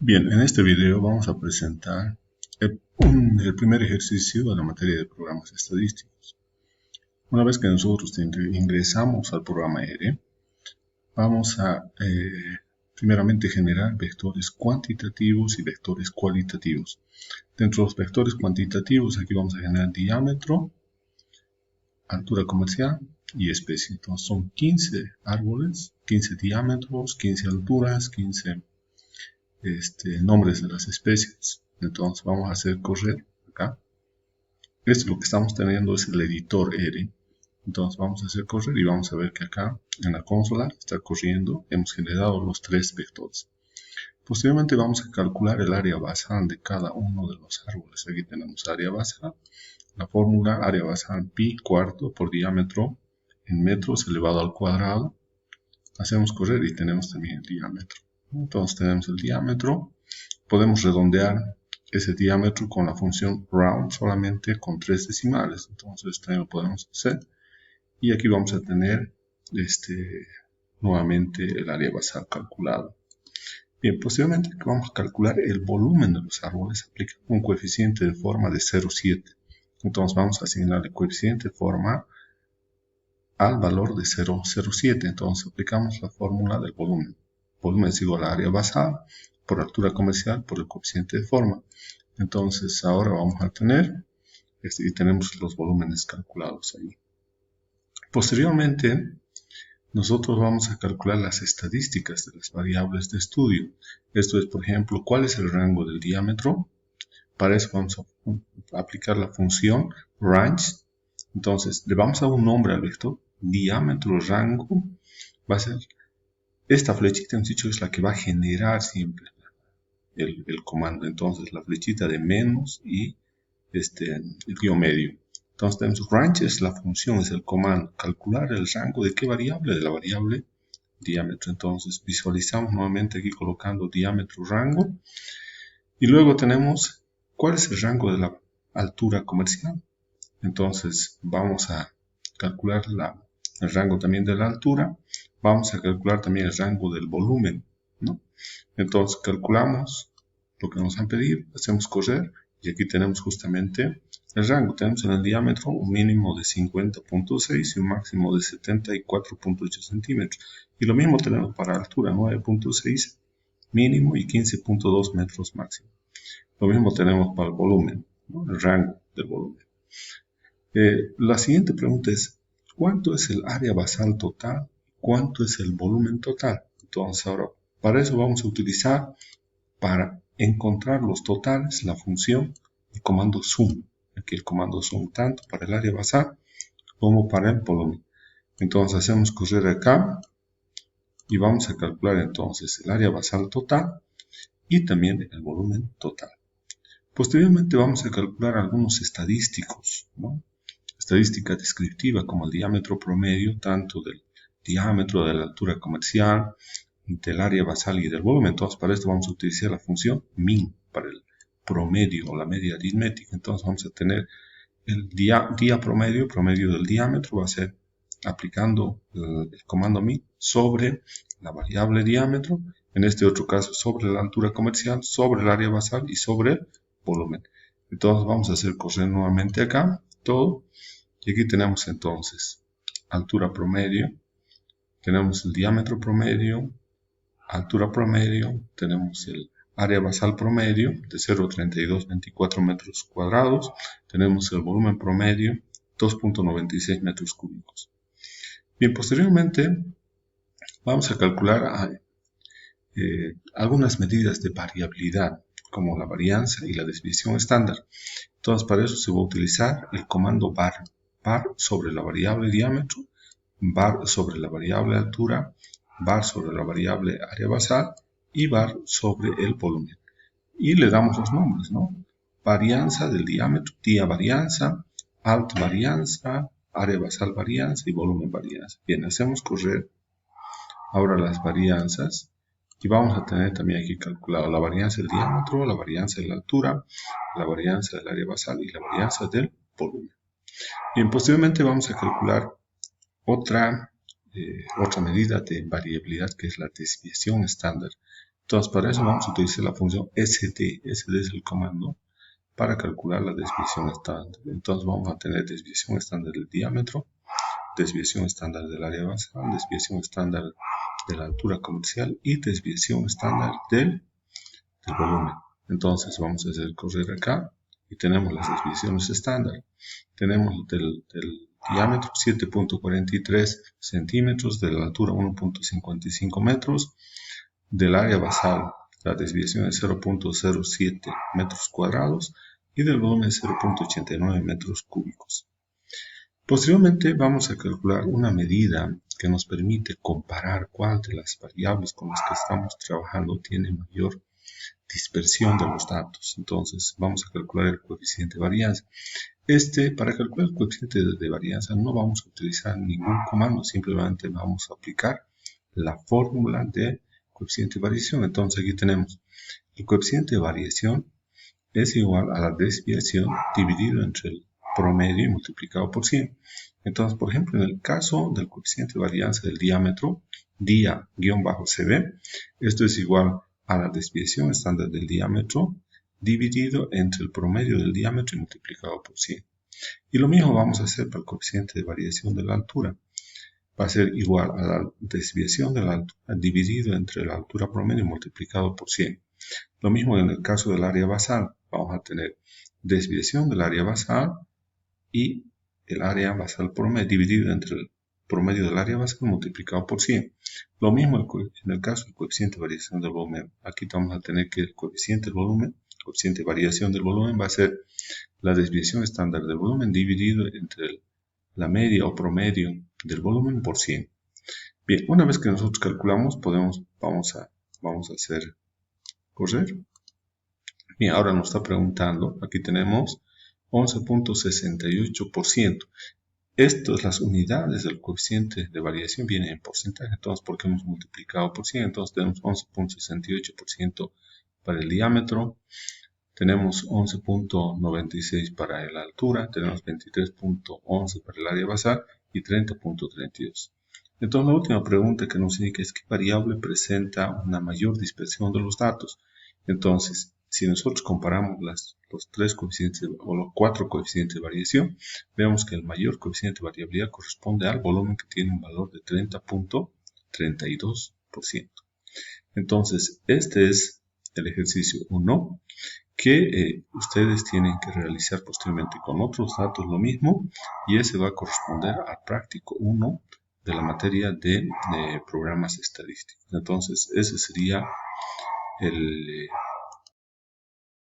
Bien, en este video vamos a presentar el primer ejercicio de la materia de programas estadísticos. Una vez que nosotros ingresamos al programa R, vamos a primeramente generar vectores cuantitativos y vectores cualitativos. Dentro de los vectores cuantitativos, aquí vamos a generar diámetro, altura comercial y especie. Entonces son 15 árboles, 15 diámetros, 15 alturas, 15 nombres de las especies. Entonces vamos a hacer correr acá. Esto lo que estamos teniendo es el editor R. Entonces vamos a hacer correr y vamos a ver que acá en la consola está corriendo. Hemos generado los tres vectores. Posteriormente vamos a calcular el área basal de cada uno de los árboles. Aquí tenemos área basal. La fórmula área basal pi cuarto por diámetro en metros elevado al cuadrado. Hacemos correr y tenemos también el diámetro. Entonces tenemos el diámetro. Podemos redondear ese diámetro con la función round solamente con 3 decimales. Entonces también lo podemos hacer. Y aquí vamos a tener nuevamente el área basal calculado. Bien, posteriormente vamos a calcular el volumen de los árboles aplicando un coeficiente de forma de 0,7. Entonces vamos a asignar el coeficiente de forma al valor de 0,07. Entonces aplicamos la fórmula del volumen. Volumen es igual a área basal por altura comercial por el coeficiente de forma. Entonces ahora vamos a tener, y tenemos los volúmenes calculados ahí. Posteriormente, nosotros vamos a calcular las estadísticas de las variables de estudio. Esto es, por ejemplo, cuál es el rango del diámetro. Para eso vamos a aplicar la función range. Entonces, le vamos a dar un nombre al vector. Diámetro rango va a ser esta flechita, hemos dicho, es la que va a generar siempre el comando. Entonces, la flechita de menos y el guión medio. Entonces, tenemos range es la función, es el comando. Calcular el rango de qué variable, de la variable diámetro. Entonces, visualizamos nuevamente aquí colocando diámetro rango. Y luego tenemos cuál es el rango de la altura comercial. Entonces, vamos a calcular el rango también de la altura. Vamos a calcular también el rango del volumen, ¿no? Entonces calculamos lo que nos han pedido, hacemos correr y aquí tenemos justamente el rango. Tenemos en el diámetro un mínimo de 50.6 y un máximo de 74.8 centímetros. Y lo mismo tenemos para altura, 9.6 mínimo y 15.2 metros máximo. Lo mismo tenemos para el volumen, ¿no? El rango del volumen. La siguiente pregunta es, ¿cuánto es el área basal total? ¿Cuánto es el volumen total? Entonces ahora, para eso vamos a utilizar, para encontrar los totales, la función, el comando sum. Aquí el comando sum, tanto para el área basal como para el volumen. Entonces hacemos correr acá y vamos a calcular entonces el área basal total y también el volumen total. Posteriormente vamos a calcular algunos estadísticos, ¿no? Estadística descriptiva como el diámetro promedio, tanto del diámetro de la altura comercial, del área basal y del volumen. Entonces, para esto vamos a utilizar la función min para el promedio o la media aritmética. Entonces, vamos a tener el día promedio del diámetro, va a ser aplicando el comando min sobre la variable diámetro, en este otro caso sobre la altura comercial, sobre el área basal y sobre el volumen. Entonces, vamos a hacer correr nuevamente acá todo. Y aquí tenemos entonces altura promedio, tenemos el diámetro promedio, altura promedio, tenemos el área basal promedio de 0,3224 metros cuadrados, tenemos el volumen promedio 2.96 metros cúbicos. Bien, posteriormente vamos a calcular algunas medidas de variabilidad como la varianza y la desviación estándar. Entonces, para eso se va a utilizar el comando var sobre la variable diámetro, var sobre la variable altura, var sobre la variable área basal y var sobre el volumen. Y le damos los nombres, ¿no? Varianza del diámetro, dia varianza, alt varianza, área basal varianza y volumen varianza. Bien, hacemos correr ahora las varianzas y vamos a tener también aquí calculado la varianza del diámetro, la varianza de la altura, la varianza del área basal y la varianza del volumen. Bien, posteriormente vamos a calcular otra medida de variabilidad que es la desviación estándar. Entonces, para eso vamos a utilizar la función SD. SD es el comando para calcular la desviación estándar. Entonces, vamos a tener desviación estándar del diámetro, desviación estándar del área basal, desviación estándar de la altura comercial y desviación estándar del volumen. Entonces, vamos a hacer correr acá y tenemos las desviaciones estándar. Tenemos del diámetro 7.43 centímetros, de la altura 1.55 metros, del área basal la desviación es 0.07 metros cuadrados y del volumen 0.89 metros cúbicos. Posteriormente vamos a calcular una medida que nos permite comparar cuál de las variables con las que estamos trabajando tiene mayor dispersión de los datos. Entonces vamos a calcular el coeficiente de varianza. Para calcular el coeficiente de varianza no vamos a utilizar ningún comando, simplemente vamos a aplicar la fórmula de coeficiente de variación. Entonces aquí tenemos el coeficiente de variación es igual a la desviación dividido entre el promedio y multiplicado por 100. Entonces, por ejemplo, en el caso del coeficiente de varianza del diámetro, dia-cb, esto es igual a la desviación estándar del diámetro dividido entre el promedio del diámetro y multiplicado por 100. Y lo mismo vamos a hacer para el coeficiente de variación de la altura. Va a ser igual a la desviación de la altura dividido entre la altura promedio multiplicado por 100. Lo mismo en el caso del área basal. Vamos a tener desviación del área basal y el área basal promedio dividido entre el promedio del área basal multiplicado por 100. Lo mismo en el caso del coeficiente de variación del volumen. Aquí vamos a tener que el coeficiente del volumen, coeficiente de variación del volumen va a ser la desviación estándar del volumen dividido entre la media o promedio del volumen por 100. Bien, una vez que nosotros calculamos, vamos a hacer correr. Bien, ahora nos está preguntando, aquí tenemos 11.68%. Estas, las unidades del coeficiente de variación vienen en porcentaje, entonces porque hemos multiplicado por 100, entonces tenemos 11.68% para el diámetro, tenemos 11.96 para la altura, tenemos 23.11 para el área basal y 30.32. Entonces la última pregunta que nos indica es qué variable presenta una mayor dispersión de los datos. Entonces, si nosotros comparamos los tres coeficientes o los cuatro coeficientes de variación, vemos que el mayor coeficiente de variabilidad corresponde al volumen que tiene un valor de 30.32%. Entonces, este es el ejercicio 1 que ustedes tienen que realizar posteriormente con otros datos lo mismo, y ese va a corresponder al práctico 1 de la materia de programas estadísticos. Entonces, ese sería el